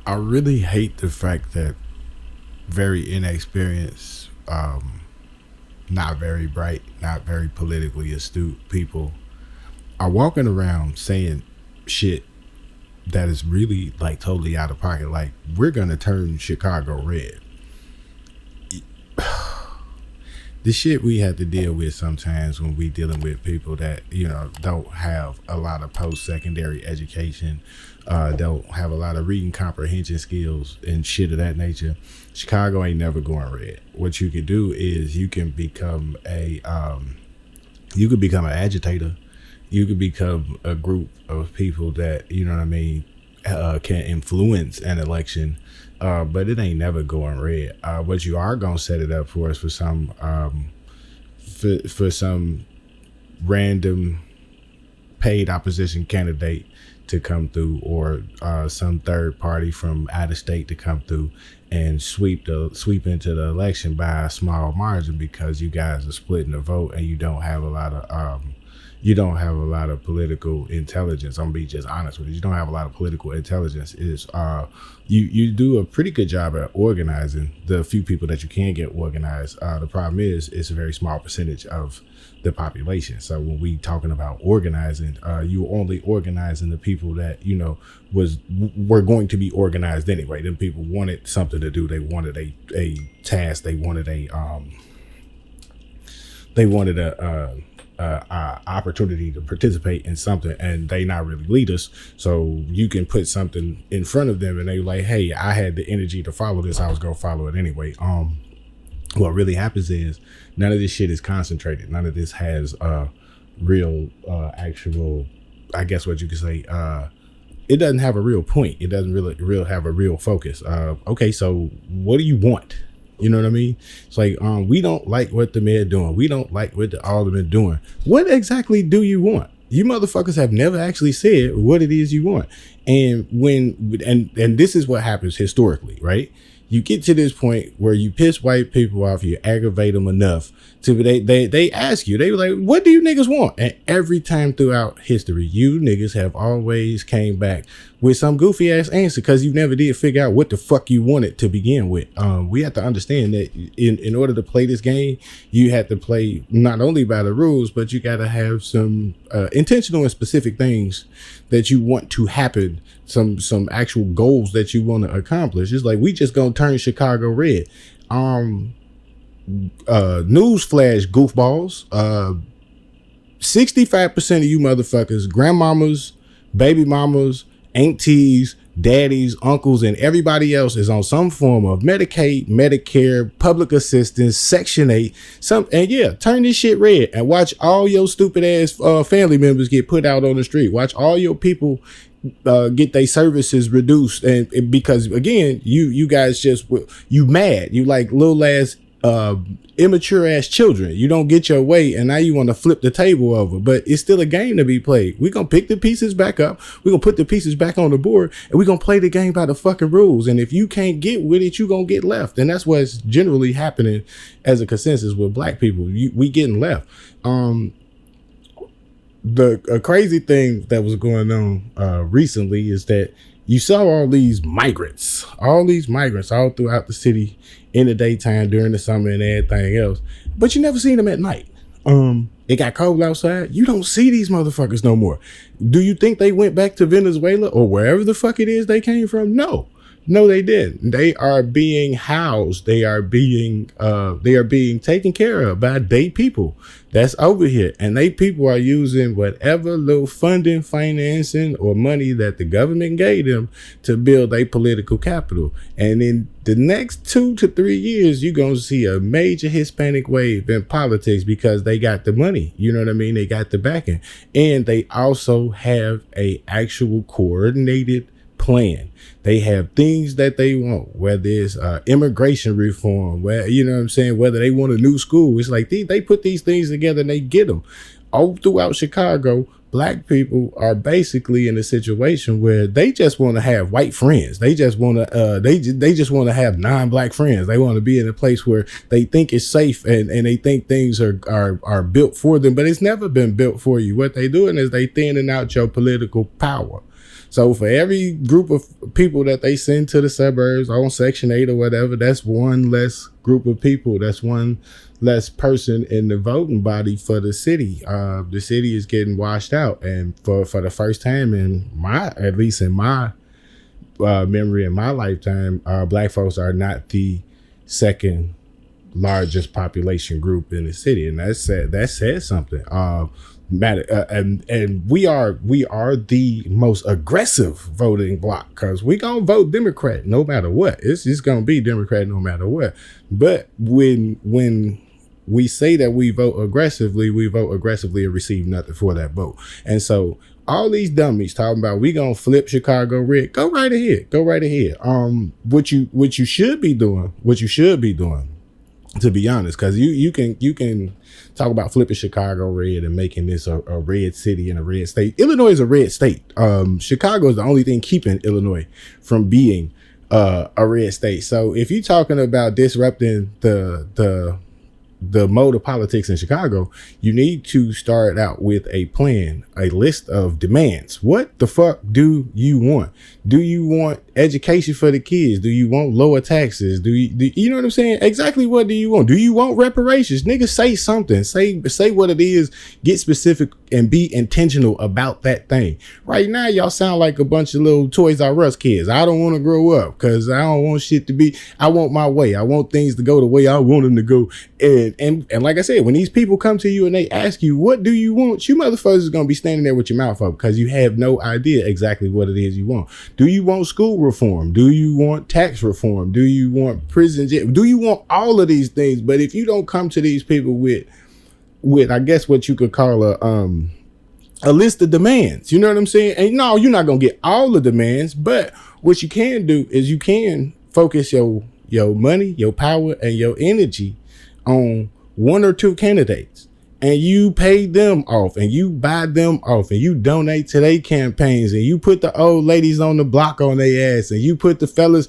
I really hate the fact that very inexperienced, not very bright, not very politically astute people are walking around saying shit that is really like totally out of pocket. Like, we're gonna turn Chicago red. The shit we have to deal with sometimes when we dealing with people that don't have a lot of post-secondary education, don't have a lot of reading comprehension skills and shit of that nature. Chicago ain't never going red. What you can do is you can become an agitator. You could become a group of people that can influence an election. But it ain't never going red. What you are gonna set it up for is for some random paid opposition candidate to come through, or some third party from out of state to come through and sweep into the election by a small margin, because you guys are splitting the vote and you don't have a lot of political intelligence. I'm gonna be just honest with you. You don't have a lot of political intelligence. You do a pretty good job at organizing the few people that you can get organized. The problem is it's a very small percentage of the population. So when we talking about organizing, you only organizing the people that were going to be organized anyway. Them people wanted something to do. They wanted a task. They wanted a opportunity to participate in something, and they not really leaders. So you can put something in front of them and they like, hey, I had the energy to follow this, I was gonna follow it anyway. What really happens is none of this shit is concentrated. None of this has real actual, I guess what you could say, it doesn't have a real point. It doesn't really have a real focus. Okay, so what do you want? You know what I mean? It's like, we don't like what the mayor doing. We don't like what the alderman doing. What exactly do you want? You motherfuckers have never actually said what it is you want. And and this is what happens historically, right? You get to this point where you piss white people off, you aggravate them enough to they ask you, they were like, what do you niggas want? And every time throughout history, you niggas have always came back with some goofy ass answer, because you never did figure out what the fuck you wanted to begin with. We have to understand that in order to play this game, you have to play not only by the rules, but you got to have some intentional and specific things that you want to happen, some actual goals that you want to accomplish. It's like, we just gonna turn Chicago red. Newsflash, goofballs. 65% of you motherfuckers, grandmamas, baby mamas, aunties, daddies, uncles, and everybody else is on some form of Medicaid, Medicare, public assistance, Section 8, turn this shit red and watch all your stupid ass family members get put out on the street. Watch all your people get their services reduced, and because again, you guys you mad, you like little ass immature ass children. You don't get your way, and now you want to flip the table over. But it's still a game to be played. We're gonna pick the pieces back up, we're gonna put the pieces back on the board, and we're gonna play the game by the fucking rules. And if you can't get with it, you gonna get left. And that's what's generally happening as a consensus with black people. We getting left. The crazy thing that was going on recently is that you saw all these migrants all throughout the city in the daytime, during the summer, and everything else, but you never seen them at night. It got cold outside. You don't see these motherfuckers no more. Do you think they went back to Venezuela or wherever the fuck it is they came from? No, they didn't. They are being housed. They are being taken care of by they people that's over here, and they people are using whatever little funding, financing, or money that the government gave them to build a political capital. And in the next 2 to 3 years, you're gonna see a major Hispanic wave in politics, because they got the money. You know what I mean? They got the backing, and they also have a actual coordinated plan. They have things that they want, whether it's immigration reform, whether they want a new school. It's like they put these things together and they get them. All throughout Chicago, black people are basically in a situation where they just want to have white friends. They just want to they just want to have non-black friends. They want to be in a place where they think it's safe, and they think things are built for them, but it's never been built for you. What they doing is they thinning out your political power. So for every group of people that they send to the suburbs on Section 8 or whatever, that's one less group of people. That's one less person in the voting body for the city. The city is getting washed out. And for the first time at least in my memory in my lifetime, black folks are not the second largest population group in the city, and that says something. And we are the most aggressive voting bloc, because we gonna vote Democrat no matter what. It's just gonna be Democrat no matter what. But when we say that we vote aggressively and receive nothing for that vote. And so all these dummies talking about we gonna flip Chicago red, go right ahead. What you should be doing, to be honest, because you can talk about flipping Chicago red and making this a red city and a red state. Illinois is a red state. Chicago is the only thing keeping Illinois from being a red state. So if you're talking about disrupting the mode of politics in Chicago, you need to start out with a plan, a list of demands. What the fuck do you want? Do you want education for the kids? Do you want lower taxes? Do you know what I'm saying? Exactly what do you want? Do you want reparations? Nigga, say something. Say what it is. Get specific and be intentional about that thing. Right now, y'all sound like a bunch of little Toys R Us kids. I don't want to grow up because I don't want shit to be. I want my way. I want things to go the way I want them to go. And like I said, when these people come to you and they ask you, what do you want? You motherfuckers is going to be standing there with your mouth up because you have no idea exactly what it is you want. Do you want school reform? Do you want tax reform? Do you want prison jail? Do you want all of these things? But if you don't come to these people with I guess what you could call a list of demands, you know what I'm saying? And no, you're not going to get all the demands, but what you can do is you can focus your money, your power, and your energy on one or two candidates, and you pay them off and you buy them off and you donate to their campaigns and you put the old ladies on the block on their ass and you put the fellas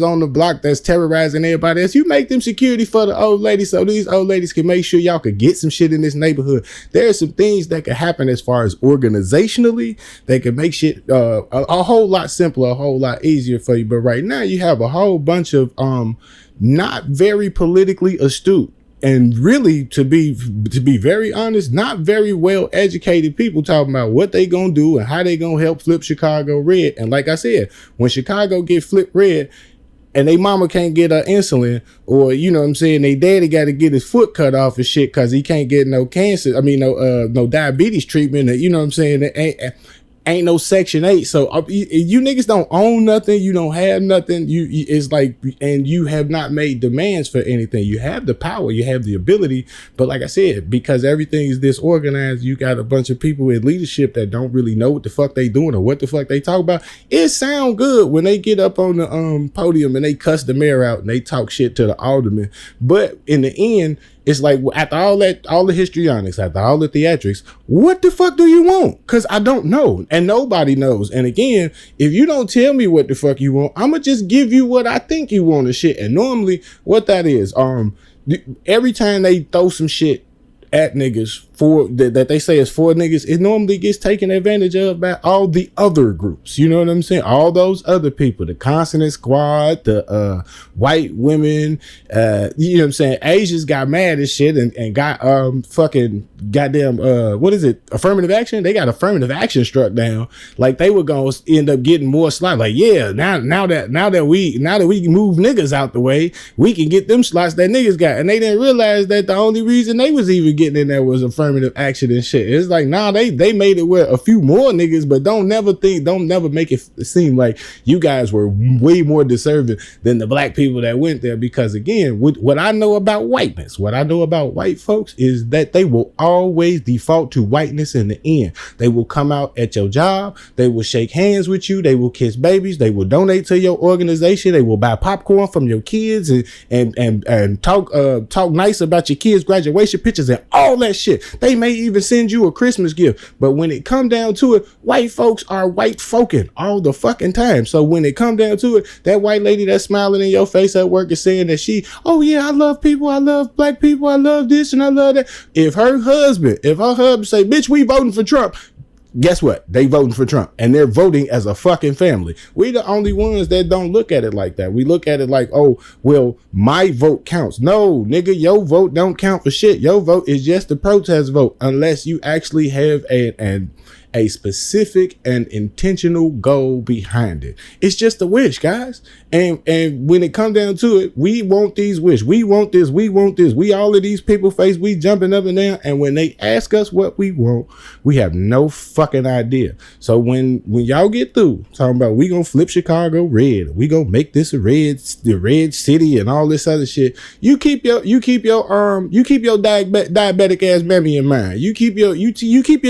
on the block that's terrorizing everybody else. You make them security for the old ladies so these old ladies can make sure y'all could get some shit in this neighborhood. There are some things that could happen as far as organizationally. They could make shit a whole lot simpler, a whole lot easier for you. But right now you have a whole bunch of not very politically astute, and really, to be very honest, not very well educated people talking about what they gonna do and how they gonna help flip Chicago red. And like I said, when Chicago get flipped red and they mama can't get her insulin, or you know what I'm saying, they daddy got to get his foot cut off and shit because he can't get no cancer. I mean, no diabetes treatment. You know what I'm saying? Ain't no Section 8. So you niggas don't own nothing. You don't have nothing. It's like, and you have not made demands for anything. You have the power, you have the ability, but like I said, because everything is disorganized, you got a bunch of people in leadership that don't really know what the fuck they doing or what the fuck they talk about. It sound good when they get up on the podium and they cuss the mayor out and they talk shit to the alderman, but in the end, it's like, after all the histrionics, after all the theatrics, what the fuck do you want? Because I don't know, and nobody knows. And again, if you don't tell me what the fuck you want, I'ma just give you what I think you want and shit. And normally, what that is, every time they throw some shit at niggas that they say is for niggas, it normally gets taken advantage of by all the other groups. You know what I'm saying? All those other people, the Consonant Squad, the white women, you know what I'm saying? Asians got mad as shit and got fucking goddamn what is it? Affirmative action? They got affirmative action struck down. Like they were gonna end up getting more slots. Like, yeah, now that we move niggas out the way, we can get them slots that niggas got. And they didn't realize that the only reason they was even getting in there was affirmative action and shit. It's like, nah, they made it with a few more niggas, but don't never make it seem like you guys were way more deserving than the black people that went there. Because again, what I know about whiteness, what I know about white folks is that they will always default to whiteness in the end. They will come out at your job, they will shake hands with you, they will kiss babies, they will donate to your organization, they will buy popcorn from your kids and talk nice about your kids' graduation pictures and all that shit. They may even send you a Christmas gift. But when it come down to it, white folks are white folking all the fucking time. So when it come down to it, that white lady that's smiling in your face at work is saying that oh yeah, I love people, I love black people, I love this and I love that. If her husband say, bitch, we voting for Trump, guess what? They voting for Trump, and they're voting as a fucking family. We the only ones that don't look at it like that. We look at it like, oh, well, my vote counts. No, nigga, your vote don't count for shit. Your vote is just a protest vote unless you actually have a specific and intentional goal behind it. It's just a wish, guys. And when it comes down to it, we want these wish. We want this. We want this. We all of these people face. We jumping up and down. And when they ask us what we want, we have no fucking idea. So when y'all get through talking about we gonna flip Chicago red, we gonna make this the red city and all this other shit, you keep your diabetic ass mammy in mind. You keep your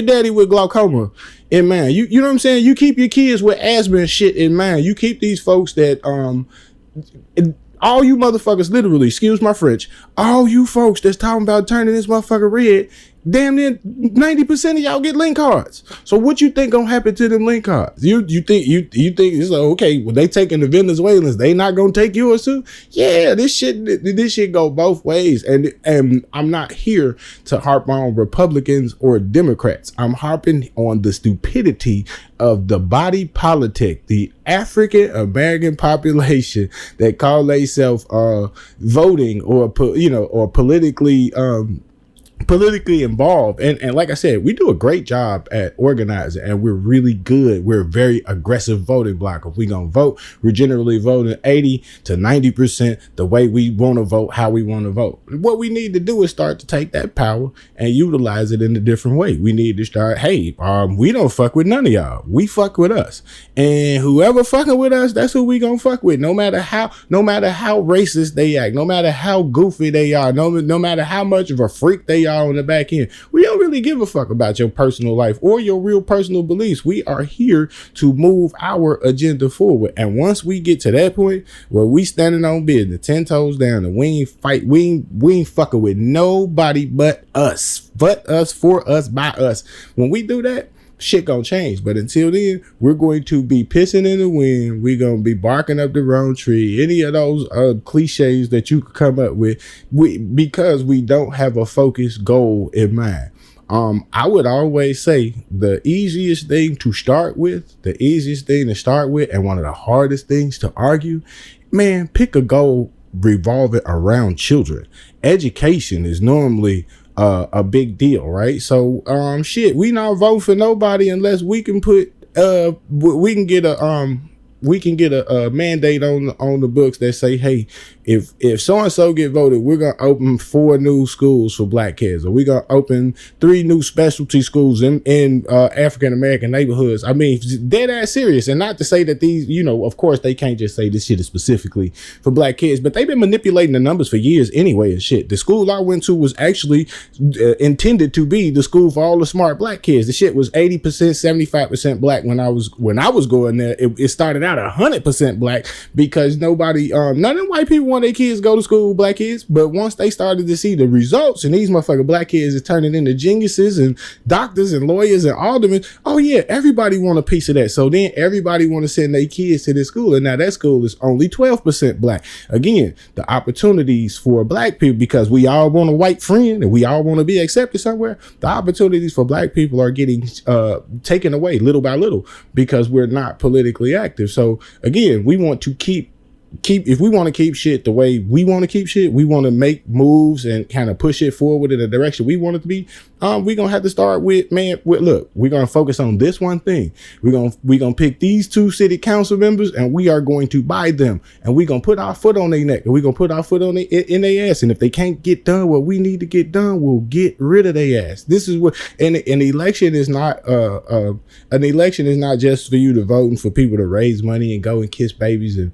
daddy with glaucoma in mind. You know what I'm saying? You keep your kids with asthma and shit in mind. You keep these folks that all you motherfuckers, literally, excuse my French, all you folks that's talking about turning this motherfucker red, damn near 90% of y'all get link cards. So what you think gonna happen to them link cards? You think it's like, okay, well, they taking the Venezuelans, they not gonna take yours too? Yeah, this shit go both ways. And I'm not here to harp on Republicans or Democrats. I'm harping on the stupidity of the body politic, the African American population that call themselves voting or politically involved. And like I said, we do a great job at organizing, and we're really good. We're a very aggressive voting block. If we gonna vote, we're generally voting 80 to 90% the way we want to vote, how we want to vote. What we need to do is start to take that power and utilize it in a different way. We need to start, hey, we don't fuck with none of y'all. We fuck with us. And whoever fucking with us, that's who we gonna fuck with. No matter how racist they act, no matter how goofy they are, no matter how much of a freak they are on the back end. We don't really give a fuck about your personal life or your real personal beliefs. We are here to move our agenda forward. And once we get to that point where we standing on business, 10 toes down, and we ain't fucking with nobody but us, for us, by us. When we do that, shit gonna change. But until then, we're going to be pissing in the wind. We're gonna be barking up the wrong tree. Any of those cliches that you could come up with, because we don't have a focused goal in mind. I would always say the easiest thing to start with, and one of the hardest things to argue, man, pick a goal revolving around children. Education is normally a big deal, right? So we not vote for nobody unless we can put we can get a mandate on the books that say, hey, if so and so get voted, we're gonna open 4 new schools for black kids, or we're gonna open 3 new specialty schools in African American neighborhoods. I mean, dead ass serious. And not to say that these, of course they can't just say this shit is specifically for black kids, but they've been manipulating the numbers for years anyway and shit. The school I went to was actually intended to be the school for all the smart black kids. The shit was 80%, 75% black when I was going there. It started out 100% black because nobody, none of them white people want their kids go to school, black kids. But once they started to see the results, and these motherfucking black kids is turning into geniuses and doctors and lawyers and aldermen, oh yeah, everybody want a piece of that. So then everybody want to send their kids to this school, and now that school is only 12% black. Again, the opportunities for black people, because we all want a white friend and we all want to be accepted somewhere, the opportunities for black people are getting taken away little by little because we're not politically active. So again, we want to keep if we want to keep shit the way we want to keep shit, we want to make moves and kind of push it forward in the direction we want it to be. We're gonna have to start with look, we're gonna focus on this one thing. We're gonna pick these 2 city council members, and we are going to buy them, and we're gonna put our foot on their neck, and we're gonna put our foot on in their ass. And if they can't get done what we need to get done, we'll get rid of their ass. This is what an election is not. An election is not just for you to vote and for people to raise money and go and kiss babies and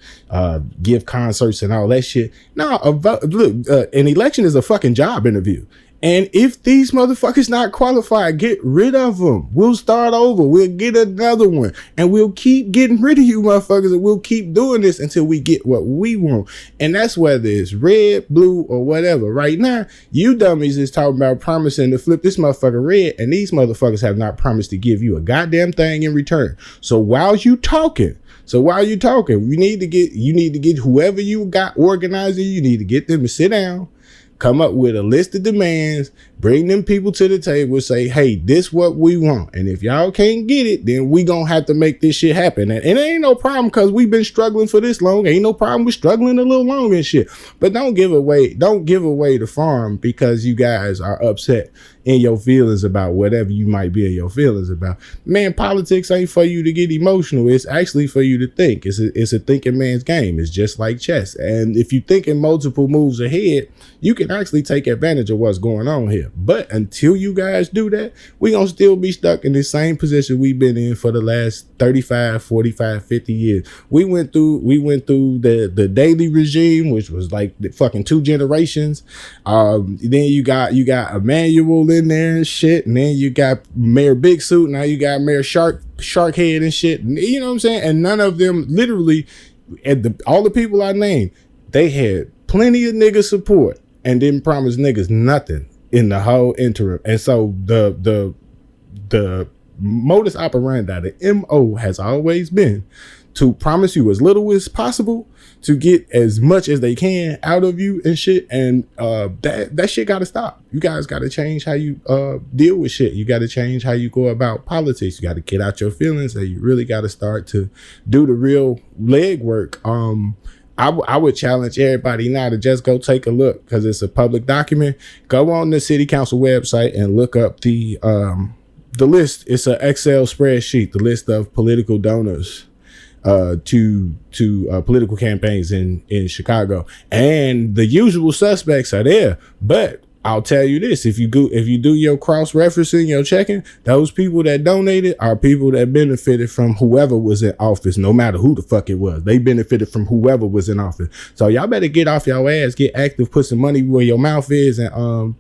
give concerts and all that shit. No, an election is a fucking job interview. And if these motherfuckers not qualified, get rid of them. We'll start over. We'll get another one. And we'll keep getting rid of you motherfuckers. And we'll keep doing this until we get what we want. And that's whether it's red, blue, or whatever. Right now, you dummies is talking about promising to flip this motherfucker red. And these motherfuckers have not promised to give you a goddamn thing in return. So while you talking, you need to get whoever you got organizing, you need to get them to sit down, come up with a list of demands, Bring them people to the table, say, hey, this what we want. And if y'all can't get it, then we gonna have to make this shit happen. And it ain't no problem because we've been struggling for this long. Ain't no problem with struggling a little longer and shit. But don't give away the farm because you guys are upset in your feelings about whatever you might be in your feelings about. Man, politics ain't for you to get emotional. It's actually for you to think. It's a thinking man's game. It's just like chess. And if you thinking multiple moves ahead, you can actually take advantage of what's going on here. But until you guys do that, we gonna still be stuck in the same position we've been in for the last 35, 45, 50 years. We went through the daily regime, which was like the fucking 2 generations. Then you got Emmanuel in there and shit, and then you got Mayor Big Suit. Now you got Mayor Shark Head and shit. You know what I'm saying? And none of them, literally, all the people I named, they had plenty of nigga support and didn't promise niggas nothing in the whole interim. And so the modus operandi, the MO, has always been to promise you as little as possible to get as much as they can out of you and shit. And that shit gotta stop. You guys gotta change how you deal with shit. You gotta change how you go about politics. You gotta get out your feelings, and you really gotta start to do the real legwork. I would challenge everybody now to just go take a look, because it's a public document. Go on the city council website and look up the list. It's an Excel spreadsheet, the list of political donors to political campaigns in Chicago, and the usual suspects are there. But I'll tell you this, if you do your cross-referencing, your checking, those people that donated are people that benefited from whoever was in office, no matter who the fuck it was. They benefited from whoever was in office. So y'all better get off your ass, get active, put some money where your mouth is, and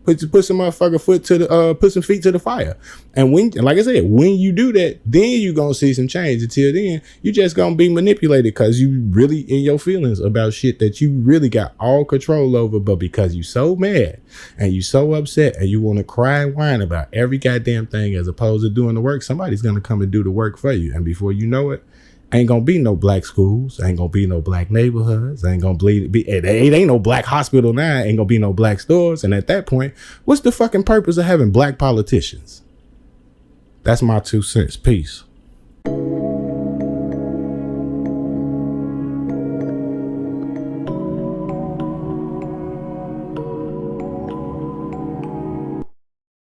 put some motherfucker put some feet to the fire. And like I said, when you do that, then you gonna see some change. Until then, you just gonna be manipulated because you really in your feelings about shit that you really got all control over, but because you so mad and you so upset and you want to cry and whine about every goddamn thing as opposed to doing the work, somebody's gonna come and do the work for you. And before you know it, ain't gonna be no black schools, ain't gonna be no black neighborhoods, ain't gonna it ain't no black hospital now, ain't gonna be no black stores. And at that point, what's the fucking purpose of having black politicians? That's my 2 cents. Peace.